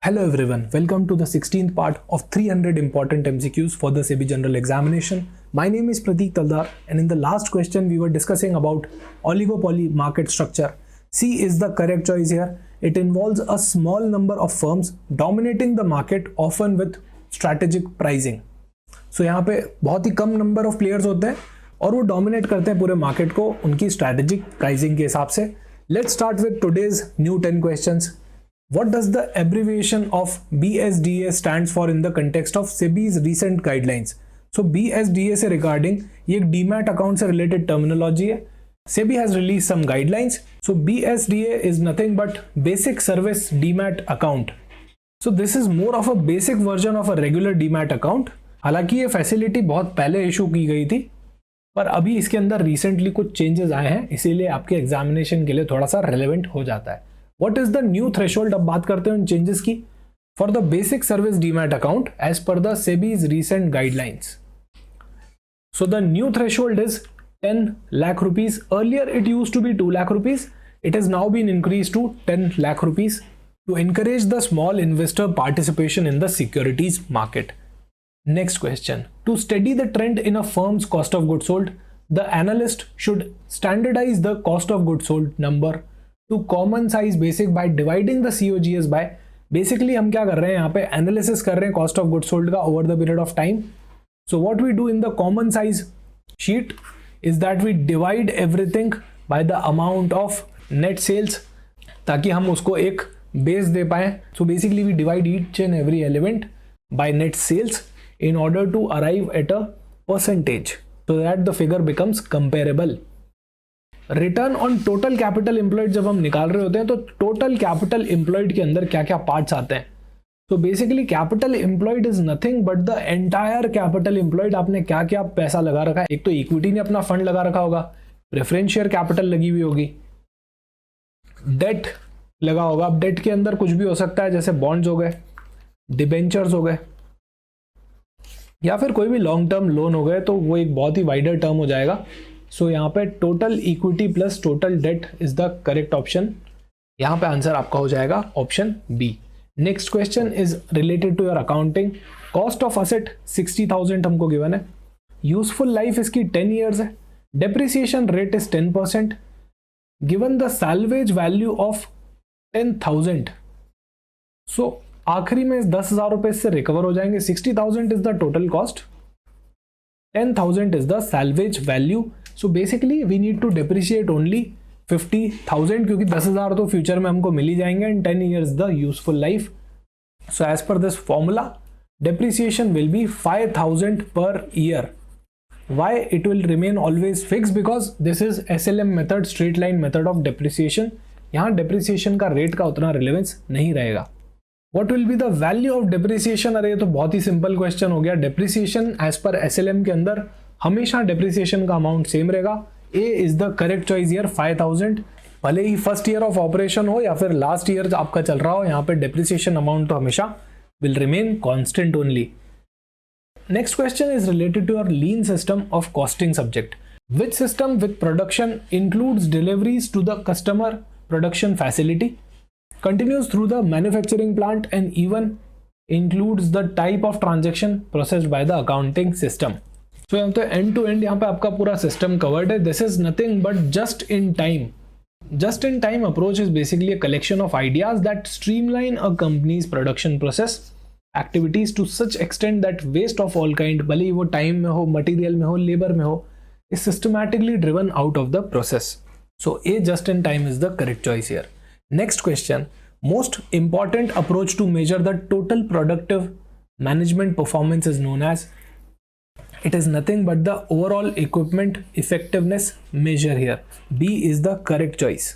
Hello everyone, welcome to the 16th part of 300 important MCQs for the SEBI General Examination. My name is Prateek Taldar and in the last question we were discussing about oligopoly market structure. C is the correct choice here. It involves a small number of firms dominating the market often with strategic pricing. So यहाँ पे बहुत ही कम number of players होते हैं और वो dominate करते हैं पूरे market को उनकी strategic pricing के हिसाब से. Let's start with today's new 10 questions. What does the abbreviation of BSDA stands for in the context of SEBI's recent guidelines? So BSDA से regarding ये एक डीमैट अकाउंट से related terminology है. SEBI has released some guidelines. So BSDA is nothing but Basic Service Demat Account. So this is more of a basic version of a regular demat account. हालांकि ये facility बहुत पहले issue की गई थी पर अभी इसके अंदर रिसेंटली कुछ चेंजेस आए हैं, इसीलिए आपके एग्जामिनेशन के लिए थोड़ा सा रेलेवेंट हो जाता है. What is the new threshold? अब बात करते हैं उन चेंजेस की. For the basic service demat account as per the SEBI's recent guidelines. So the new threshold is 10 lakh rupees. Earlier it used to be 2 lakh rupees. It has now been increased to 10 lakh rupees to encourage the small investor participation in the securities market. Next question. To study the trend in a firm's cost of goods sold, the analyst should standardize the cost of goods sold number to common size basic by dividing the COGS by. Basically हम क्या कर रहे हैं यहाँ पे analysis कर रहे हैं cost of goods sold का over the period of time. So what we do in the common size sheet is that we divide everything by the amount of net sales ताकि हम उसको एक base दे पाएं. So basically we divide each and every element by net sales in order to arrive at a percentage so that the figure becomes comparable. Return on total capital employed जब हम निकाल रहे होते हैं तो टोटल कैपिटल एम्प्लॉयड के अंदर क्या क्या पार्ट्स आते हैं. तो basically capital employed is nothing but the entire capital employed. आपने क्या क्या पैसा लगा रखा है, एक तो इक्विटी ने अपना फंड लगा रखा होगा, प्रेफरेंस शेयर कैपिटल लगी हुई होगी, डेट लगा होगा. अब डेट के अंदर कुछ भी हो सकता है, जैसे बॉन्ड्स हो गए, डिबेंचर्स हो गए या फिर कोई भी लॉन्ग टर्म लोन हो गए, तो वो एक बहुत ही वाइडर टर्म हो जाएगा. सो यहाँ पे total equity plus total debt is the correct option. यहाँ पे आंसर आपका हो जाएगा option B. Next question is related to your accounting. Cost of asset 60,000 हमको गिवन है. यूजफुल लाइफ इसकी 10 ईयर्स है. Depreciation rate is 10%. Given the salvage value of 10,000. So आखिरी में 10,000 रुपए से रिकवर हो जाएंगे. 60,000 is the total cost, 10,000 is the salvage value. So basically we need to depreciate only 50,000 क्योंकि 10,000 तो फ्यूचर में हमको मिल ही जाएंगे and 10 years the useful life. So as per this formula depreciation will be 5,000 per year. Why it will remain always fixed? Because this is SLM method, straight line method of depreciation. यहाँ depreciation का rate का उतना relevance नहीं रहेगा. What will be the value of depreciation? अरे ये तो बहुत ही सिंपल क्वेश्चन हो गया. depreciation as per SLM के अंदर हमेशा depreciation का अमाउंट सेम रहेगा. A is the correct choice here, 5,000. भले ही फर्स्ट ईयर ऑफ ऑपरेशन हो या फिर लास्ट ईयर आपका चल रहा हो, यहाँ पे depreciation अमाउंट तो हमेशा will remain constant only. Next question is related to your lean system of costing subject. Which system with production includes deliveries to the customer production facility, continues through the manufacturing plant and even includes the type of transaction processed by the accounting system. So यहाँ पे end to end यहाँ पे आपका पूरा system covered है. This is nothing but just in time. Just in time approach is basically a collection of ideas that streamline a company's production process activities to such extent that waste of all kind, भले ही वो time में हो, material में हो, labor में हो, is systematically driven out of the process. So A just in time is the correct choice here. Next question. Most important approach to measure the total productive management performance is known as. It is nothing but the overall equipment effectiveness measure here. B is the correct choice.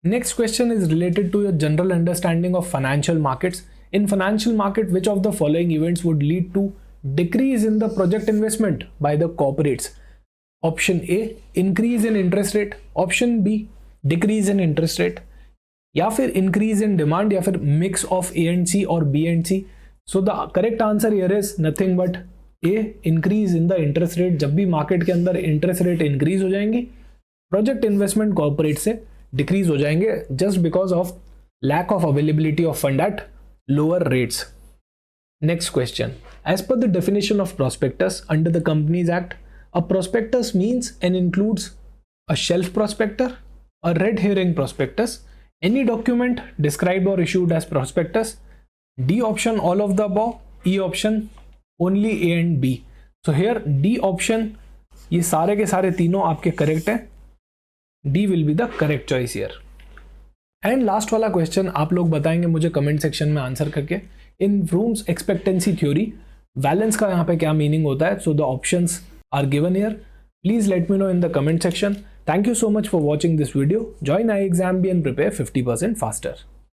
Next question is related to your general understanding of financial markets. In financial market, which of the following events would lead to decrease in the project investment by the corporates? Option A, increase in interest rate. Option B, decrease in interest rate. या फिर increase in demand या फिर mix of A and C or B and C. So the correct answer here is nothing but A, increase in the interest rate. जब भी market के अंदर interest rate increase हो जाएंगी, प्रोजेक्ट इन्वेस्टमेंट कॉर्पोरेट से decrease हो जाएंगे just because of lack of availability of fund at lower rates. Next question. As per the definition of prospectus under the Companies Act, a prospectus means and includes a shelf prospectus, a red herring prospectus, any document described or issued as prospectus. D option all of the above, E option only A and B. So here D option, ये सारे के सारे तीनों आपके correct हैं. D will be the correct choice here. And last वाला question आप लोग बताएंगे मुझे कमेंट सेक्शन में आंसर करके. In Vroom's expectancy theory valence का यहाँ पे क्या मीनिंग होता है? So the options are given here. Please let me know in the comment section. Thank you so much for watching this video. Join iExamB and prepare 50% faster.